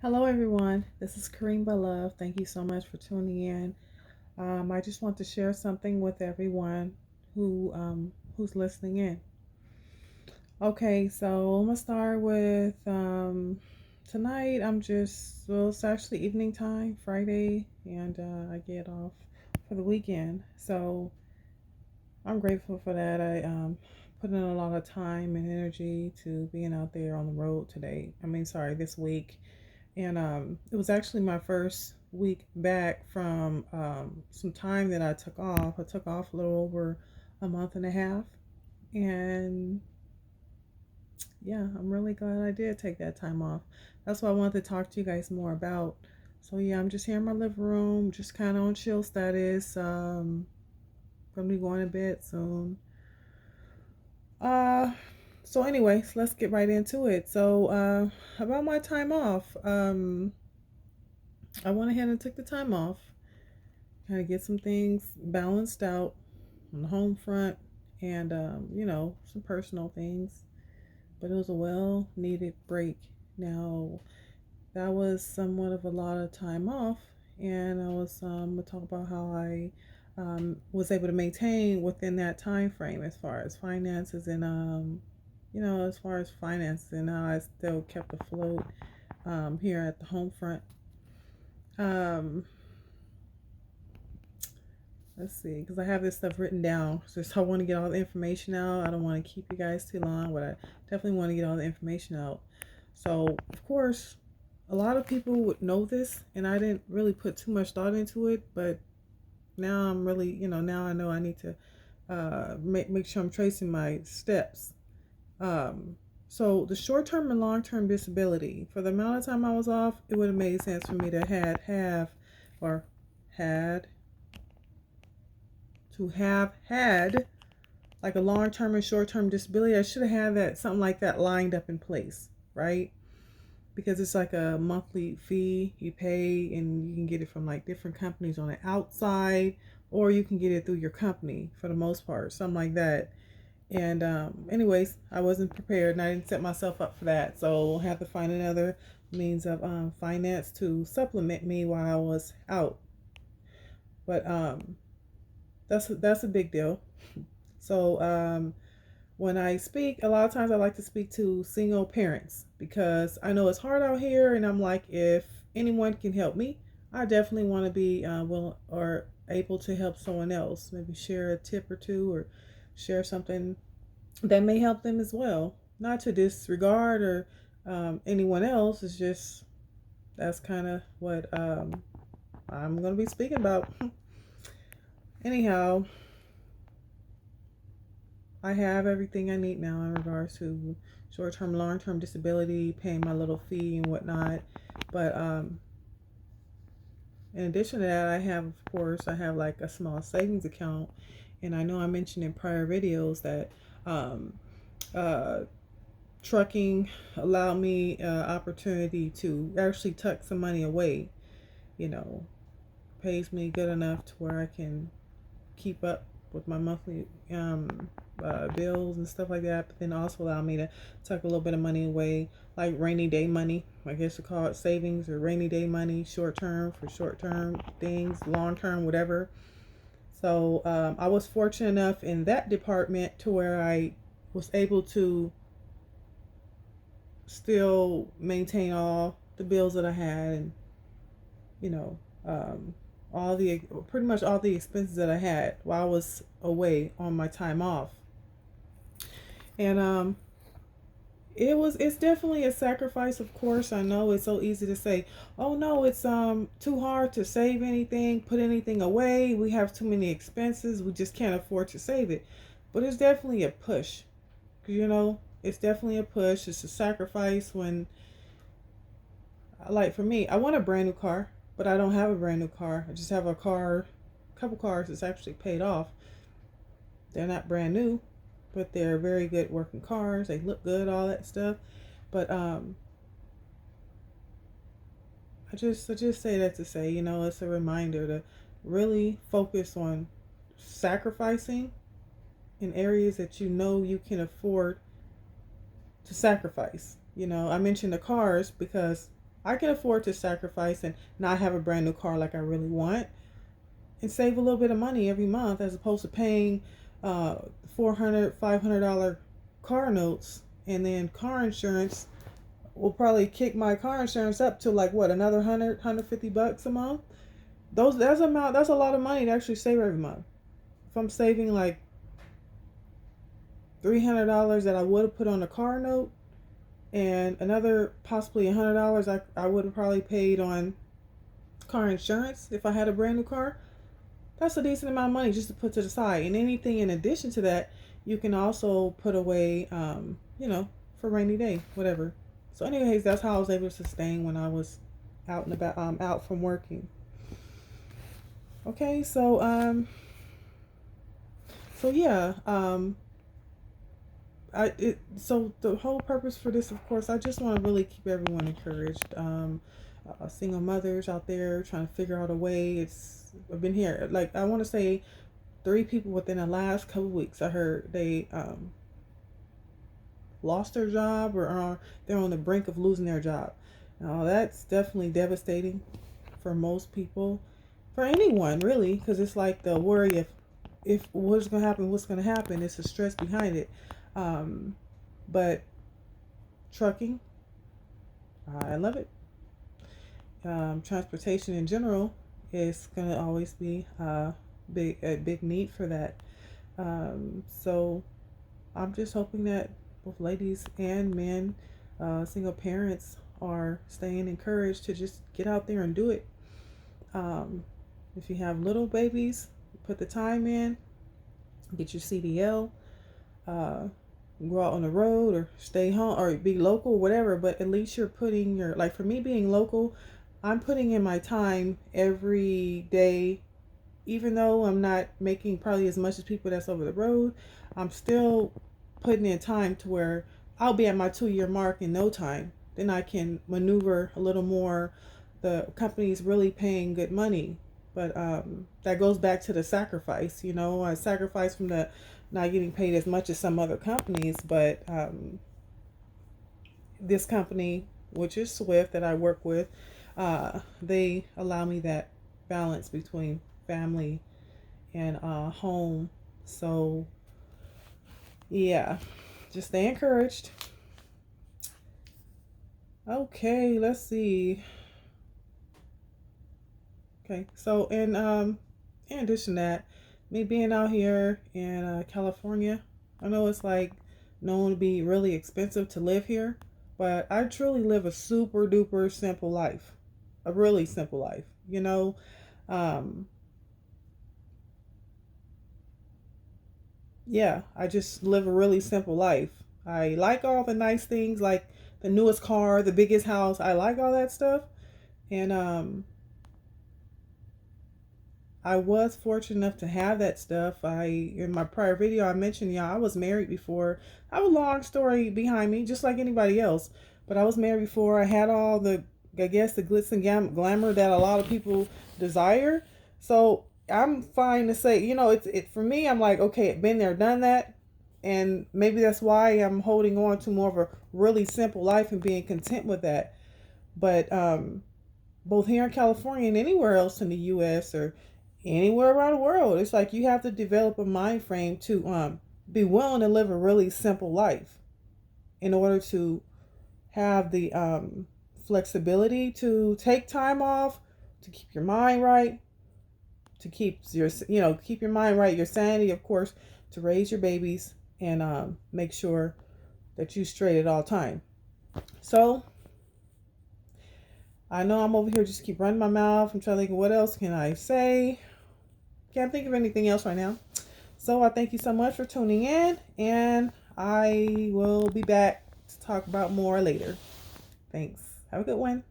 Hello, everyone. This is Kareem Love. Thank you so much for tuning in. I just want to share something with everyone who's listening in. Okay, so I'm gonna start with tonight. It's actually evening time, Friday, and I get off for the weekend. So I'm grateful for that. I put in a lot of time and energy to being out there on the road today. This week. And it was actually my first week back from some time that I took off. I took off a little over a month and a half. And yeah, I'm really glad I did take that time off. That's what I wanted to talk to you guys more about. So yeah, I'm just here in my living room, just kind of on chill status. Gonna be going to bed soon. Uh, anyways, let's get right into it. About my time off. I went ahead and took the time off, kind of get some things balanced out on the home front and, some personal things. But it was a well needed break. Now, that was somewhat of a lot of time off, and I was going to talk about how I was able to maintain within that time frame as far as finances and, as far as finances and how I still kept afloat here at the home front. Um, Let's see, because I have this stuff written down. Just I want to get all the information out. I don't want to keep you guys too long, but I definitely want to get all the information out. So, of course, a lot of people would know this, and I didn't really put too much thought into it. But now I'm really, now I know I need to make sure I'm tracing my steps. Um, so the short-term and long-term disability, for the amount of time I was off, it would have made sense for me to or had have had like a long term and short term disability. I should have had that something like that lined up in place, right? Because it's like a monthly fee you pay, and you can get it from like different companies on the outside, or you can get it through your company for the most part, something like that. And anyways, I wasn't prepared, and I didn't set myself up for that, so I'll have to find another means of finance to supplement me while I was out. But that's a big deal. So when I speak, a lot of times I like to speak to single parents because I know it's hard out here, and I'm like, if anyone can help me, I definitely want to be willing or able to help someone else. Maybe share a tip or two, or share something that may help them as well. Not to disregard or anyone else. It's just that's kind of what I'm going to be speaking about. Anyhow, I have everything I need now in regards to short term, long term disability, paying my little fee and whatnot. But in addition to that, I have like a small savings account. And I know I mentioned in prior videos that um, uh, trucking allowed me opportunity to actually tuck some money away, you know, pays me good enough to where I can keep up with my monthly bills and stuff like that, but then also allow me to tuck a little bit of money away, like rainy day money. I guess you call it savings or rainy day money, short term for short term things, long term, whatever. So I was fortunate enough in that department to where I was able to still maintain all the bills that I had, and you know, um, all the pretty much all the expenses that I had while I was away on my time off. And it's definitely a sacrifice, of course. I know it's so easy to say, "Oh no, it's too hard to save anything, put anything away. We have too many expenses. We just can't afford to save it." But it's definitely a push. It's definitely a push. It's a sacrifice when, like for me, I want a brand new car, but I don't have a brand new car. I just have a couple cars that's actually paid off. They're not brand new, but they're very good working cars. They look good, all that stuff. But I just say that to say, it's a reminder to really focus on sacrificing in areas that you know you can afford to sacrifice. I mentioned the cars because I can afford to sacrifice and not have a brand new car like I really want, and save a little bit of money every month as opposed to paying uh, $400, $500 car notes, and then car insurance will probably kick my car insurance up to like what, another 100, $150 a month. That's a lot of money to actually save every month. If I'm saving like $300 that I would have put on a car note, and another possibly $100 I would have probably paid on car insurance if I had a brand new car. That's a decent amount of money just to put to the side. And anything in addition to that, you can also put away, for rainy day, whatever. So, anyways, that's how I was able to sustain when I was out and about, out from working. Okay, so yeah, so the whole purpose for this, of course, I just want to really keep everyone encouraged. Single mothers out there trying to figure out a way. I've been here, like, I want to say 3 people within the last couple of weeks. I heard they lost their job, or they're on the brink of losing their job. Now that's definitely devastating for most people, for anyone really, because it's like the worry if what's going to happen, it's the stress behind it. But trucking, I love it. Transportation in general is going to always be a big need for that. So I'm just hoping that both ladies and men, single parents, are staying encouraged to just get out there and do it. If you have little babies, put the time in, get your CDL, go out on the road or stay home or be local, whatever, but at least you're putting like for me being local, I'm putting in my time every day. Even though I'm not making probably as much as people that's over the road, I'm still putting in time to where I'll be at my 2-year mark in no time. Then I can maneuver a little more. The company's really paying good money, but that goes back to the sacrifice. I sacrifice from the not getting paid as much as some other companies, but this company, which is Swift, that I work with, they allow me that balance between family and home. So yeah, just stay encouraged. Okay, let's see. Okay, so in addition to that, me being out here in California, I know it's like known to be really expensive to live here, but I truly live a super duper simple life, a really simple life. Um, yeah, I just live a really simple life. I like all the nice things, like the newest car, the biggest house. I like all that stuff, and I was fortunate enough to have that stuff. In my prior video, I mentioned, I was married before. I have a long story behind me, just like anybody else. But I was married before. I had all the, I guess, the glitz and glamour that a lot of people desire. So I'm fine to say, it's for me. I'm like, okay, been there, done that, and maybe that's why I'm holding on to more of a really simple life and being content with that. But both here in California and anywhere else in the U.S. or anywhere around the world, it's like you have to develop a mind frame to be willing to live a really simple life in order to have the flexibility to take time off, to keep your mind right, to keep your mind right, your sanity, of course, to raise your babies and make sure that you straight at all time. So I know I'm over here just keep running my mouth. I'm trying to think of what else can I say. Can't think of anything else right now. So I thank you so much for tuning in, and I will be back to talk about more later. Thanks. Have a good one.